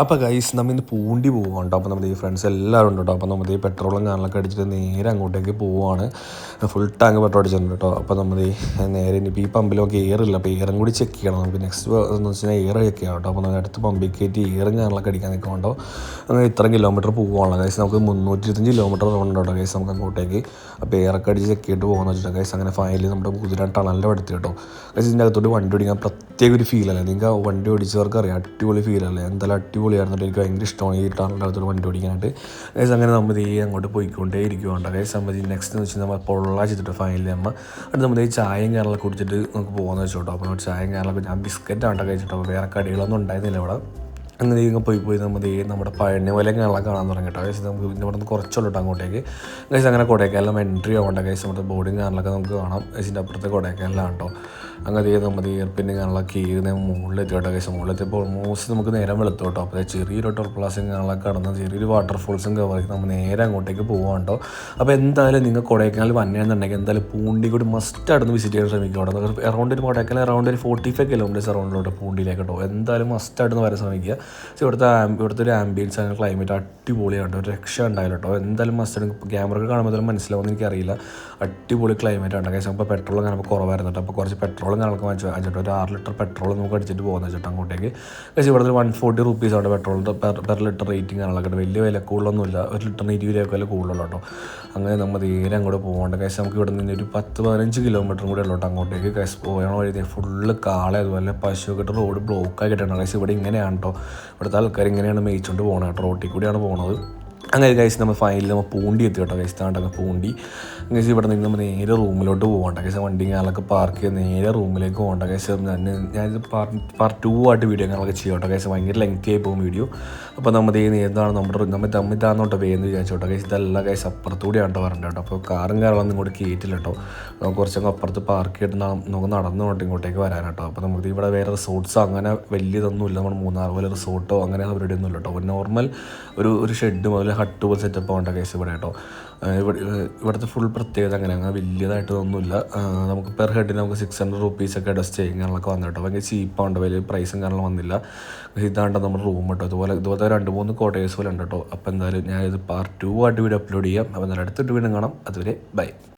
അപ്പോൾ ഗൈസ് നമ്മൾ ഇന്ന് പൂണ്ടി പോവുകയാണ് കേട്ടോ. അപ്പോൾ നമ്മുടെ ഈ ഫ്രണ്ട്സ് എല്ലാവരും ഉണ്ട് കേട്ടോ. അപ്പോൾ നമ്മൾ ഈ പെട്രോളും കാര്യങ്ങളൊക്കെ അടിച്ചിട്ട് നേരെ അങ്ങോട്ടേക്ക് പോവുകയാണ്. ഫുൾ ടാങ്ക് പെട്രോൾ അടിച്ചിട്ടുണ്ട് കേട്ടോ. അപ്പോൾ നമ്മൾ നേരെ ഇനിയിപ്പോൾ ഈ പമ്പിലൊക്കെ എയറില്ല, അപ്പോൾ എയറും കൂടി ചെക്ക് ചെയ്യണം. നമുക്ക് നെക്സ്റ്റ് എന്ന് വെച്ചാൽ എയർ ചെക്ക് ചെയ്യണം കേട്ടോ. അപ്പോൾ നമ്മൾ അടുത്ത് പമ്പിൽ കയറ്റി എയറും കാര്യങ്ങളൊക്കെ അടിക്കാൻ നിൽക്കുന്നുണ്ടോ. അങ്ങനെ ഇത്ര കിലോമീറ്റർ പോവുകയാണല്ലോ ഗൈസ്. നമുക്ക് 325 കിലോമീറ്റർ ഉണ്ട് കേട്ടോ ഗൈസ് നമുക്ക് അങ്ങോട്ടേക്ക്. അപ്പോൾ എയറൊക്കെ അടിച്ച് ചെക്ക് ചെയ്തിട്ട് പോകുന്ന വെച്ചിട്ട് ഗൈസ് അങ്ങനെ ഫൈനലി നമ്മുടെ കുതിര ടണലിൻ്റെ അടുത്ത് കേട്ടോ. ഗൈസ് ഇതിൻ്റെ അകത്തോട്ട് വണ്ടി ഓടിക്കാൻ പ്രത്യേക ഒരു ഫീലല്ലേ. നിങ്ങൾക്ക് വണ്ടി ഓടിച്ചവർക്ക് അറിയാം, അടിപൊളി ഫീലല്ലേ. എന്തായാലും അടിപൊളിയായിരുന്നിട്ട് എനിക്ക് ഭയങ്കര ഇഷ്ടമാണ് ഈ ടണലിൻ്റെ അകത്തോട്ട് വണ്ടി ഓടിക്കാനായിട്ട് ഗൈസ്. അങ്ങനെ നമ്മൾ ഈ അങ്ങോട്ട് പോയിക്കൊണ്ടേ ഇരിക്കുന്നുണ്ട് ഗൈസ്. നമ്മൾ നെക്സ്റ്റ് എന്ന് വെച്ചാൽ നമ്മൾ പൊള്ളാച്ചിട്ട് ഫൈനലി അടുത്ത് നമ്മൾ ഈ ചായയും കാര്യങ്ങളൊക്കെ കുടിച്ചിട്ട് നമുക്ക് പോകുന്ന വെച്ചോട്ടോ. അപ്പോൾ ചായയും കാര്യങ്ങളൊക്കെ ഞാൻ ബിസ്ക്കറ്റാണ് കഴിച്ചിട്ടോ. അപ്പോൾ വേറെ കടികളൊന്നും ഉണ്ടായിരുന്നില്ല ഇവിടെ. അങ്ങനെ ഇങ്ങനെ പോയി നമ്മുടെ പഴയ വലയും കാണാൻ തുടങ്ങി കേട്ടോ ഗൈസ്. നമുക്ക് ഇവിടെ നിന്ന് കുറച്ചുള്ളൂ കേട്ടോ അങ്ങോട്ടേക്ക് ഗൈസ്. അങ്ങനെ കൊടൈക്കനാലിലും എൻട്രി ആവണ്ട ഗൈസ്. നമ്മുടെ ബോർഡിങ് കാണാനൊക്കെ നമുക്ക് കാണാം ഗൈസിൻ്റെ അപ്പുറത്തെ കൊടൈക്കനാലാണ് കേട്ടോ. അങ്ങനെ നമ്മുടെ എയർപിന്നെ കാണാനൊക്കെ ഏത് മുകളിലെത്തി കേട്ടോ ഗൈസ്. മുകളിലെത്തിയപ്പോൾ ഓൾമോസ്റ്റ് നമുക്ക് നേരം വെളുത്തു കേട്ടോ. അപ്പോൾ ചെറിയൊരു ടർപ്ലാസും കാണാനൊക്കെ കടന്ന് ചെറിയൊരു വാട്ടർഫോൾസും കവർ ചെയ്ത് നമ്മൾ നേരെ അങ്ങോട്ടേക്ക് പോകാം കേട്ടോ. അപ്പോൾ എന്തായാലും നിങ്ങൾ കൊടൈക്കനാൽ വന്നതെന്നുണ്ടെങ്കിൽ എന്തായാലും പൂണ്ടിക്കൂടി മസ്റ്റ് ആയിട്ടൊന്ന് വിസിറ്റ് ചെയ്യാൻ ശ്രമിക്കുക കേട്ടോ. അറൗണ്ട് ഒരു കൊടൈക്കനാൽ അറൗണ്ട് ഒരു 45 കിലോമീറ്റേഴ്സ് അറൗണ്ടിലോട്ട് പൂണ്ടിയിലേക്ക് കേട്ടോ. എന്തായാലും മസ്റ്റ് ആയിട്ടൊന്ന് വരാൻ ശ്രമിക്കുക. ഇവിടുത്തെ ഒരു ആംബിയൻസ് അങ്ങനെ ക്ലൈമറ്റ് അടിപൊളിയാണ് കേട്ടോ. ഒരു രക്ഷ ഉണ്ടായില്ല കേട്ടോ. എന്തായാലും മസ്റ്റ് ക്യാമറ കാണുമ്പോൾ മനസ്സിലാവുമെന്ന് എനിക്കറിയില്ല. അടിപൊളി ക്ലൈമറ്റ് ആണ് ഗൈസ്. അപ്പോൾ പെട്രോൾ കാണുമ്പോൾ കുറവായിരുന്നു കേട്ടോ. അപ്പോൾ കുറച്ച് പെട്രോളും കാണുമ്പോൾ വാങ്ങിച്ചിട്ട് ഒരു 6 ലിറ്റർ പെട്രോൾ നമുക്ക് അടിച്ചിട്ട് പോകുന്ന വെച്ചിട്ട് അങ്ങോട്ടേക്ക് ഗൈസ്. ഇവിടുത്തെ 140 റുപ്പീസാണ് പെട്രോളിൻ്റെ പെർ ലിറ്റർ റേറ്റിംഗ് കാണുന്നത്. വലിയ വില കൂടുതലൊന്നുമില്ല. 1 ലിറ്ററിന് 20 രൂപയൊക്കെ കൂടുതലുള്ളൂ കേട്ടോ. അങ്ങനെ നമ്മൾ നേരെ അങ്ങോട്ട് പോകേണ്ട ഗൈസ്. നമുക്ക് ഇവിടെ നിന്ന് ഒരു 10-15 കിലോമീറ്ററും കൂടെ ഉള്ളൂ അങ്ങോട്ടേക്ക് ഗൈസ്. പോയണ വഴി ഫുള്ള് കാളെ അതുപോലെ പശുവൊക്കെ റോഡ് ബ്ലോക്ക് ആക്കിയിട്ടാണ് ഗൈസ്. ഇവിടെ ഇങ്ങനെയാണ് കേട്ടോ. ഇവിടുത്തെ ആൾക്കാർ ഇങ്ങനെയാണ് മേയിച്ചുകൊണ്ട് പോകുന്നത് കേട്ടോ. റോട്ടിൽ കൂടിയാണ് പോകുന്നത്. അങ്ങനെ ഗൈസ് നമ്മൾ ഫൈനലി നമ്മൾ പൂണ്ടി എത്തി കേട്ടോ ഗൈസ്. താണ്ടൊക്കെ പൂണ്ടി ഗൈസ്. ഇവിടെ നിന്ന് നമ്മൾ നേരെ റൂമിലോട്ട് പോകണ്ട ഗൈസ്. വണ്ടി ഞാനൊക്കെ പാർക്ക് ചെയ്ത് നേരെ റൂമിലേക്ക് പോകണ്ട ഗൈസ്. ഞാനിത് പാർട്ട് 2 ആയിട്ട് വീഡിയോ ഞങ്ങളൊക്കെ ചെയ്യാം കേട്ടോ ഗൈസ്. ഭയങ്കര ലെങ്തി ആയി പോകും വീഡിയോ. അപ്പോൾ നമ്മൾ ഏതാണ് നമ്മൾ തമ്മിതാന്നോട്ടോ വേന്ന് വിചാരിച്ചോട്ടോ ഗൈസ്. ഇതല്ല ഗൈസ്, അപ്പുറത്തൂടെയാണ് കേട്ടോ പറഞ്ഞത് കേട്ടോ. അപ്പോൾ കാറും കാര്യങ്ങളൊന്നും ഇങ്ങോട്ട് കയറ്റില്ല കേട്ടോ. നമുക്ക് കുറച്ചൊക്കെ അപ്പുറത്ത് പാർക്ക് ചെയ്തിട്ട് നമുക്ക് നടന്നുകൊണ്ട് ഇങ്ങോട്ടേക്ക് വരാൻ കേട്ടോ. അപ്പോൾ നമുക്ക് ഇവിടെ വേറെ റിസോർട്ട്സോ അങ്ങനെ വലിയതൊന്നുമില്ല. നമ്മൾ മൂന്നാർ പോലെ റിസോർട്ടോ അങ്ങനെ പരിപാടി ഒന്നുമില്ല കേട്ടോ. നോർമൽ ഒരു ഷെഡ് മുതൽ ഹട്ട് പോലെ സെറ്റപ്പ് ആവേണ്ട കേസ് ഇവിടെ കേട്ടോ. ഇവിടുത്തെ ഫുൾ പ്രത്യേകത അങ്ങനെ വലിയതായിട്ടൊന്നുമില്ല. നമുക്ക് പെർ ഹെഡിന് നമുക്ക് 600 റുപ്പീസൊക്കെ അഡ്ജസ്റ്റ് ചെയ്യാനൊക്കെ വന്നു കേട്ടോ. ഭയങ്കര ചീപ്പാണ്ട്, വലിയ പ്രൈസും കാര്യങ്ങളും വന്നില്ല. ഇതാണ്ട് നമ്മുടെ റൂം കേട്ടോ. ഇതുപോലത്തെ 2-3 കോട്ടേഴ്സ് പോലെ ഉണ്ട് കേട്ടോ. അപ്പോൾ എന്തായാലും ഞാനിത് പാർട്ട് 2 ആയിട്ട് വീഡിയോ അപ്ലോഡ് ചെയ്യാം. അപ്പോൾ എന്തായാലും അടുത്തൊരു വീഡിയോ കാണാം. അതുവരെ ബൈ.